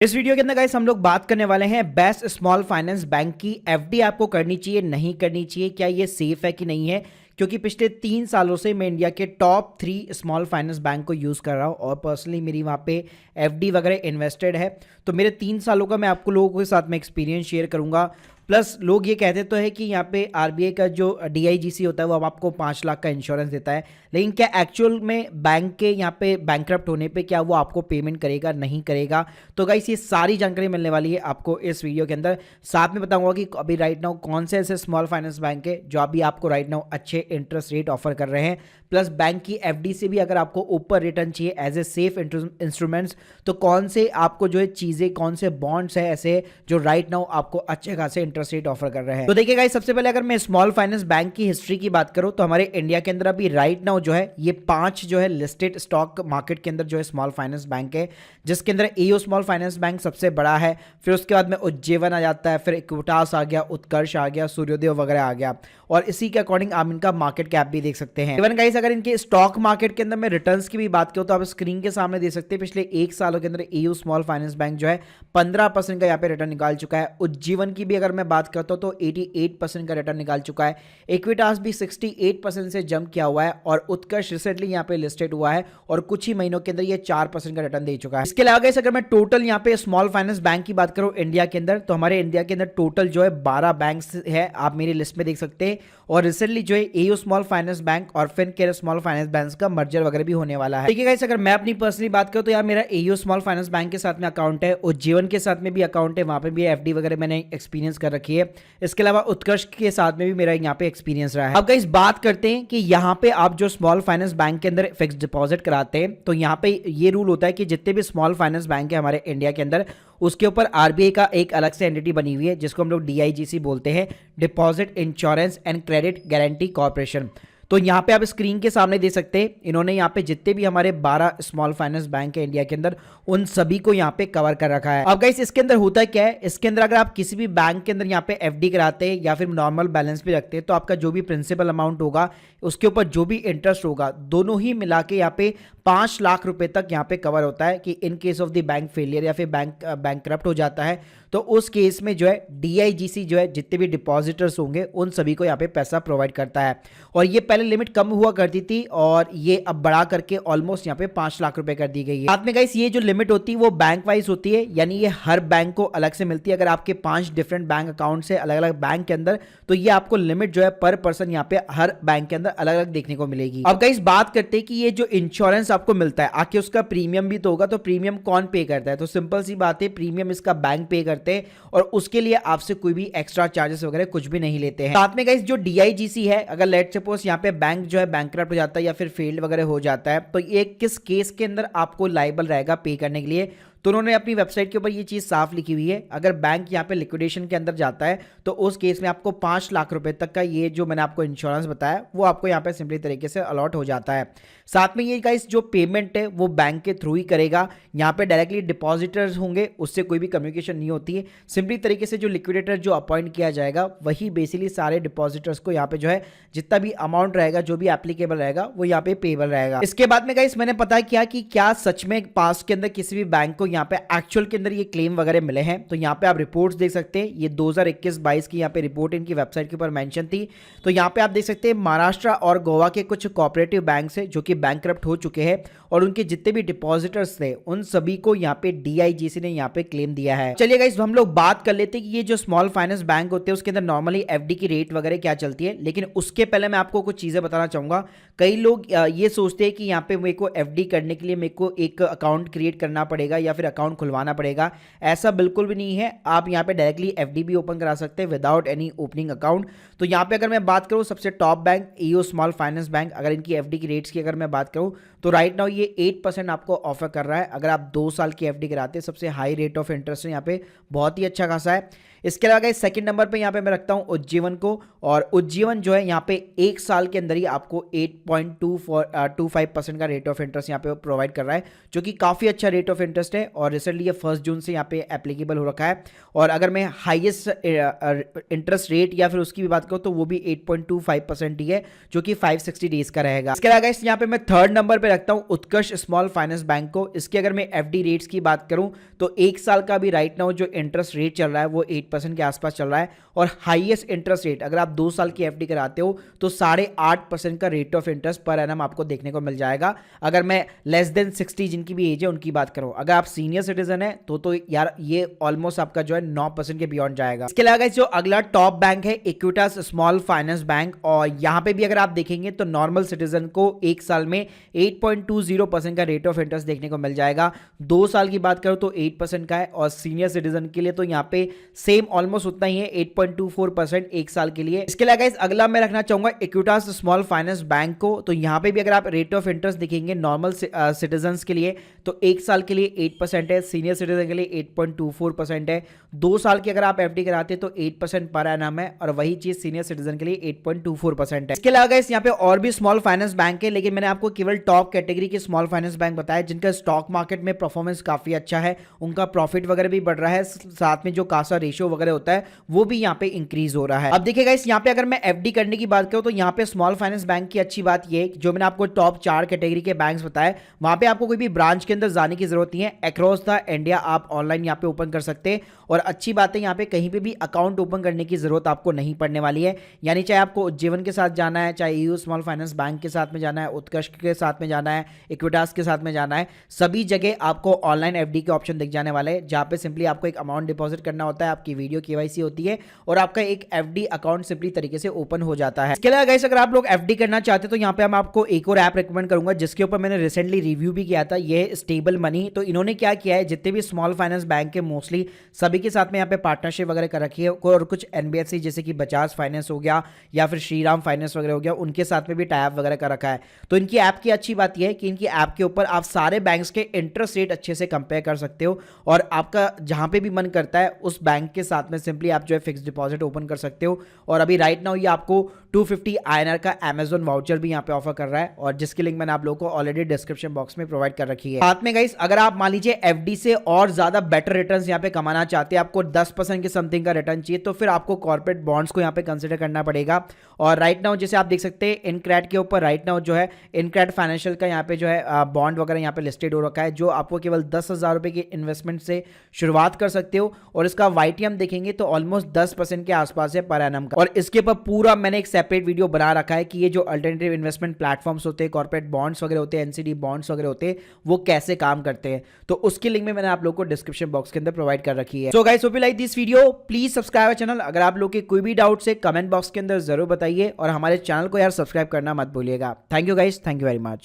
इस वीडियो के अंदर गाइस हम लोग बात करने वाले हैं बेस्ट स्मॉल फाइनेंस बैंक की एफडी आपको करनी चाहिए नहीं करनी चाहिए, क्या ये सेफ है कि नहीं है। क्योंकि पिछले 3 सालों से मैं इंडिया के टॉप 3 स्मॉल फाइनेंस बैंक को यूज़ कर रहा हूँ और पर्सनली मेरी वहाँ पे एफडी वगैरह इन्वेस्टेड है। तो मेरे 3 सालों का मैं आपको लोगों के साथ में एक्सपीरियंस शेयर करूँगा। प्लस लोग ये कहते तो है कि यहाँ पे आरबीआई का जो डीआईजीसी होता है वो अब आपको 5 लाख का इंश्योरेंस देता है, लेकिन क्या एक्चुअल में बैंक के यहाँ पे बैंकरप्ट होने पे क्या वो आपको पेमेंट करेगा नहीं करेगा। तो गाइस ये सारी जानकारी मिलने वाली है आपको इस वीडियो के अंदर। साथ में बताऊंगा कि अभी राइट नाउ कौन से ऐसे स्मॉल फाइनेंस बैंक है जो अभी आपको राइट नाउ अच्छे इंटरेस्ट रेट ऑफर कर रहे हैं। प्लस बैंक की एफडी से भी अगर आपको ऊपर रिटर्न चाहिए एज ए सेफ इंस्ट्रूमेंट्स, तो कौन से आपको जो है चीज़ें, कौन से बॉन्ड्स है ऐसे जो राइट नाउ आपको अच्छे खासे इंटरेस्ट रेट ऑफर कर रहे हैं। तो देखिए गाइस, सबसे पहले अगर मैं स्मॉल फाइनेंस बैंक की हिस्ट्री की बात करूं तो हमारे इंडिया के अंदर अभी राइट नाउ जो है ये 5 जो है लिस्टेड स्टॉक मार्केट के अंदर जो है स्मॉल फाइनेंस बैंक है, जिसके अंदर एओ स्मॉल फाइनेंस बैंक सबसे बड़ा है। फिर उसके बाद में उज्जीवन आ जाता है, फिर इक्विटास आ गया, उत्कर्ष आ गया, सूर्योदय वगैरह आ गया। और इसी के अकॉर्डिंग आप इनका मार्केट कैप भी देख सकते हैं। इवन गाइस अगर इनके स्टॉक मार्केट के अंदर मैं रिटर्न्स की भी बात करूं तो आप स्क्रीन के सामने दे सकते हैं पिछले 1 सालों के अंदर एयू स्मॉल फाइनेंस बैंक जो है 15% का यहाँ पे रिटर्न निकाल चुका है। उज्जीवन की भी अगर मैं बात करता हूं तो 88% का रिटर्न निकाल चुका है। इक्विटास भी 68% से जंप किया हुआ है और उत्कर्ष रिसेंटली यहाँ पे लिस्टेड हुआ है और कुछ ही महीनों के अंदर ये 4% का रिटर्न दे चुका है। इसके अलावा गाइस अगर मैं टोटल यहाँ पे स्मॉल फाइनेंस बैंक की बात करूं इंडिया के अंदर, तो हमारे इंडिया के अंदर टोटल जो है 12 बैंक है, आप मेरी लिस्ट में देख सकते हैं। और रिसेंटली जो है एयू स्मॉल फाइनेंस बैंक और फिनकेयर स्मॉल फाइनेंस बैंक का मर्जर वगैरह भी होने वाला है। ठीक है गाइस, अगर मैं अपनी पर्सनली बात करूं तो यार मेरा एयू स्मॉल फाइनेंस बैंक के साथ में अकाउंट है, उज्जीवन के साथ में भी अकाउंट है, वहां पे भी एफडी वगैरह मैंने एक्सपीरियंस कर रखी है। इसके अलावा उत्कर्ष के साथ में भी मेरा यहाँ पे एक्सपीरियंस रहा है। अब गाइस बात करते हैं कि यहाँ पे आप जो स्मॉल फाइनेंस बैंक के अंदर फिक्स डिपॉजिट कराते हैं तो यहाँ पे ये रूल होता है कि जितने भी स्मॉल फाइनेंस बैंक है हमारे इंडिया के अंदर, उसके ऊपर आरबीआई का एक अलग से एंटिटी बनी हुई है जिसको हम लोग डीआईजीसी बोलते हैं, deposit insurance and credit guarantee corporation. तो यहाँ पे आप स्क्रीन के सामने दे सकते हैं, इन्होंने यहाँ पे जितने भी हमारे 12 स्मॉल फाइनेंस बैंक है इंडिया के अंदर उन सभी को यहाँ पे कवर कर रखा है। अब गाइस इसके अंदर होता क्या है, इसके अंदर अगर आप किसी भी बैंक के अंदर यहाँ पे एफडी कराते हैं या फिर नॉर्मल बैलेंस भी रखते हैं तो आपका जो भी प्रिंसिपल अमाउंट होगा उसके ऊपर जो भी इंटरेस्ट होगा दोनों ही मिला के यहाँ पे 5 लाख रुपए तक यहाँ पे कवर होता है कि in case of the bank failure या फिर बैंक करप्ट हो जाता है तो उस केस में जो है डीआईजीसी जो है जितने भी डिपॉजिटर्स होंगे उन सभी को यहाँ पे पैसा प्रोवाइड करता है। और ये पहले लिमिट कम हुआ करती थी और ये अब बढ़ा करके ऑलमोस्ट यहाँ पे 5 लाख रुपए कर दी गई है। साथ में गाइस ये जो लिमिट होती है वो बैंक वाइज होती है, यानी ये हर बैंक को अलग से मिलती है। अगर आपके 5 डिफरेंट बैंक अकाउंट से अलग अलग बैंक के अंदर, तो ये आपको लिमिट जो है पर पर्सन यहाँ पे हर बैंक के अंदर अलग अलग देखने को मिलेगी। अब गाइस बात करते हैं कि ये जो इंश्योरेंस आपको मिलता है आखिर उसका प्रीमियम भी तो होगा, तो प्रीमियम कौन पे करता है? तो सिंपल सी बात है, प्रीमियम इसका बैंक पे करते हैं और उसके लिए आपसे कोई भी एक्स्ट्रा चार्जेस वगैरह कुछ भी नहीं लेते हैं। साथ में गाइस जो डीआईजीसी है, अगर लेट सपोज यहाँ पे बैंक जो है बैंकरप्ट हो जाता है या फिर फेल्ड वगैरह हो जाता है तो ये किस केस के अंदर आपको लायबल रहेगा पे करने के लिए, तो उन्होंने अपनी वेबसाइट के ऊपर ये चीज़ साफ लिखी हुई है। अगर बैंक यहाँ पे लिक्विडेशन के अंदर जाता है तो उस केस में आपको 5 लाख रुपए तक का ये जो मैंने आपको इंश्योरेंस बताया वो आपको यहाँ पे सिंपली तरीके से अलॉट हो जाता है। साथ में ये गाइस जो पेमेंट है वो बैंक के थ्रू ही करेगा, यहाँ पे डायरेक्टली डिपॉजिटर्स होंगे उससे कोई भी कम्युनिकेशन नहीं होती है। सिंपली तरीके से जो लिक्विडेटर जो अपॉइंट किया जाएगा वही बेसिकली सारे डिपॉजिटर्स को यहाँ पे जो है जितना भी अमाउंट रहेगा जो भी एप्लीकेबल रहेगा वो यहाँ पे पेबल रहेगा। इसके बाद में गाइस मैंने पता किया कि क्या सच में पास्ट के अंदर किसी भी बैंक को यहाँ पे एक्चुअल के अंदर ये क्लेम वगैरह मिले हैं, तो यहाँ पे आप रिपोर्ट्स देख सकते हैं। ये 2021-22 की यहाँ पे रिपोर्ट इनकी वेबसाइट के ऊपर मेंशन थी। तो यहाँ पे आप देख सकते हैं महाराष्ट्र और गोवा के कुछ कोऑपरेटिव बैंक है जो कि बैंकरप्ट हो चुके हैं और उनके जितने भी डिपॉजिटर्स थे उन सभी को यहाँ पे डीआईजीसी ने यहाँ पे क्लेम दिया है। चलिए गाइस हम लोग बात कर लेते हैं कि ये जो स्मॉल फाइनेंस बैंक होते हैं उसके अंदर नॉर्मली एफडी की रेट वगैरह क्या चलती है, लेकिन उसके पहले मैं आपको कुछ चीजें बताना चाहूंगा। कई लोग ये सोचते हैं कि यहाँ पे मेरे को एफडी करने के लिए मेरे को एक अकाउंट क्रिएट करना पड़ेगा या फिर अकाउंट खुलवाना पड़ेगा। ऐसा बिल्कुल भी नहीं है, आप यहाँ पे डायरेक्टली एफडी भी ओपन करा सकते हैं विदाउट एनी ओपनिंग अकाउंट। तो यहाँ पे अगर मैं बात करूँ सबसे top bank AU small finance bank, अगर इनकी एफडी की रेट्स की अगर मैं बात करूँ तो राइट नाउ ये 8% आपको ऑफर कर रहा है। अगर आप 2 साल की एफडी कराते हैं सबसे हाई रेट ऑफ इंटरेस्ट यहाँ पे बहुत ही अच्छा खासा है। इसके अलावा सेकंड नंबर पे यहाँ पे मैं रखता हूँ उज्जीवन को, और उज्जीवन जो है यहाँ पे 1 साल के अंदर ही आपको 8.25% का रेट ऑफ इंटरेस्ट यहाँ पे प्रोवाइड कर रहा है, जो कि काफ़ी अच्छा रेट ऑफ इंटरेस्ट है और रिसेंटली ये 1 जून से यहाँ पे एप्लीकेबल हो रखा है। और अगर मैं हाईएस्ट इंटरेस्ट रेट या फिर उसकी भी बात करूँ तो वो भी 8.25% ही है, जो कि 560 डेज का रहेगा। इसके अलावा यहाँ पे मैं थर्ड नंबर पे में रखता हूं उत्कर्ष स्मॉल फाइनेंस बैंक को। इसके अगर मैं एफडी रेट्स की बात करूं तो 1 साल का भी राइट नाउ जो इंटरेस्ट रेट चल रहा है वो 8% के आसपास चल रहा है, और हाईएस्ट इंटरेस्ट रेट अगर आप 2 साल की एफडी कराते हो तो 8.5% का rate of interest per annum आपको देखने को मिल जाएगा। अगर मैं लेस देन 60 जिनकी भी एज है उनकी बात करूं, अगर आप सीनियर सिटीजन है तो यार ये ऑलमोस्ट आपका जो है 9% के बियॉन्ड जाएगा। इसके अलावा जो अगला टॉप बैंक है इक्विटास स्मॉल फाइनेंस बैंक, और यहां पे भी अगर आप देखेंगे तो नॉर्मल सिटीजन को 1 साल में 8.20% का रेट ऑफ इंटरेस्ट देखने को मिल जाएगा। 2 साल की बात करो तो 8% का है, और सीनियर सिटीजन के लिए तो यहां पे सेम ऑलमोस्ट उतना ही है 8.24% 1 साल के लिए। इसके अलावा अगला मैं रखना चाहूंगा इक्विटास स्मॉल फाइनेंस बैंक को। तो यहां पे भी अगर आप रेट ऑफ इंटरेस्ट देखेंगे नॉर्मल सिटीजन के लिए तो 1 साल के लिए 8% है, सीनियर सिटीजन के लिए 8.24% है। 2 साल की अगर आप एफडी कराते हैं तो 8% पर एनम है, और वही चीज सीनियर सिटीजन के लिए 8.24% है। इसके अलावा यहाँ पे और भी स्मॉल फाइनेंस बैंक है, लेकिन मैंने आपको केवल टॉप कैटेगरी के स्मॉल फाइनेंस बैंक बताया जिनका स्टॉक मार्केट में परफॉर्मेंस काफी अच्छा है, उनका प्रॉफिट वगैरह भी बढ़ रहा है, साथ में जो कासा रेशियो वगैरह होता है वो भी यहाँ पे इंक्रीज हो रहा है। अब देखिएगा यहाँ पे अगर मैं एफडी करने की बात करूं तो यहाँ पे स्मॉल फाइनेंस बैंक की अच्छी बात ये है जो मैंने आपको टॉप 4 कैटेगरी के बैंक्स बताए, वहां पे आपको कोई भी ब्रांच के अंदर जाने की जरूरत नहीं है। अक्रॉस द इंडिया आप ऑनलाइन यहाँ पे ओपन कर सकते हैं, और अच्छी बात है यहाँ पे कहीं पे भी अकाउंट ओपन करने की जरूरत आपको नहीं पड़ने वाली है। यानी चाहे आपको उज्जीवन के साथ जाना है, चाहे ईयू स्मॉल फाइनेंस बैंक के साथ में जाना है, उत्कर्ष के साथ में जाना है, इक्विटास के साथ में जाना है, सभी जगह आपको ऑनलाइन एफडी के ऑप्शन दिख जाने वाले हैं, जहां पे सिंपली आपको एक अमाउंट डिपॉजिट करना होता है, आपकी वीडियो केवाईसी होती है और आपका एक एफडी अकाउंट सिंपली तरीके से ओपन हो जाता है। इसके अलावा गाइस अगर आप लोग एफडी करना चाहते हैं तो यहाँ पे हम आपको एक और ऐप रिकमेंड करूंगा जिसके ऊपर मैंने रिसेंटली रिव्यू भी किया था, ये स्टेबल मनी। तो इन्होंने क्या किया है, जितने भी स्मॉल फाइनेंस बैंक के मोस्टली सभी के साथ में यहाँ पे पार्टनरशिप वगैरह कर रखी है, और कुछ एनबीएफसी जैसे कि बजाज फाइनेंस हो गया या फिर श्रीराम फाइनेंस वगैरह हो गया, उनके साथ में भी टाइप वगैरह कर रखा है। तो इनकी ऐप की अच्छी बात यह है कि इनकी ऐप के ऊपर आप सारे बैंक्स के इंटरेस्ट रेट अच्छे से कंपेयर कर सकते हो, और आपका जहां पे भी मन करता है उस बैंक के साथ में सिंपली आप जो है फिक्स डिपॉजिट ओपन कर सकते हो। और अभी राइट नाउ ये आपको 250 INR का अमेजॉन वाउचर भी यहाँ पे ऑफर कर रहा है, और जिसकी लिंक मैंने आप लोगों को ऑलरेडी डिस्क्रिप्शन बॉक्स में प्रोवाइड कर रखी है। साथ में गाइस अगर आप मान लीजिए एफडी से और ज्यादा बेटर रिटर्न्स यहाँ पे कमाना चाहते हैं, आपको 10% के समथिंग का रिटर्न चाहिए, तो फिर आपको कॉर्पोरेट बॉन्ड्स को यहाँ पे कंसिडर करना पड़ेगा। और राइट नाउ जैसे आप देख सकते हैं इनक्रैड के ऊपर राइट नाउ जो है इनक्रैड फाइनेंशियल का यहाँ पे जो है बॉन्ड वगैरह यहाँ पे लिस्टेड हो रखा है, जो आपको केवल 10,000 रुपए की इन्वेस्टमेंट से शुरुआत कर सकते हो, और इसका वाईटीएम देखेंगे तो ऑलमोस्ट 10% के आसपास है पर एनम का। और इसके ऊपर पूरा मैंने एक सेपरेट वीडियो बना रखा है कि ये जो अल्टरनेटिव इन्वेस्टमेंट प्लेटफॉर्म्स होते हैं, कॉर्पोरेट बॉन्ड्स वगैरह होते हैं, एनसीडी बॉन्ड्स वगैरह होते हैं, वो कैसे काम करते हैं, तो उसकी लिंक में मैंने आप लोगों को डिस्क्रिप्शन बॉक्स के अंदर प्रोवाइड कर रखी है। So guys hope you like this video, please subscribe channel. अगर आप लोग के कोई भी डाउट्स है कमेंट बॉक्स के अंदर जरूर बताइए, और हमारे चैनल को यार सब्सक्राइब करना मत भूलिएगा। Thank you guys, thank you very much.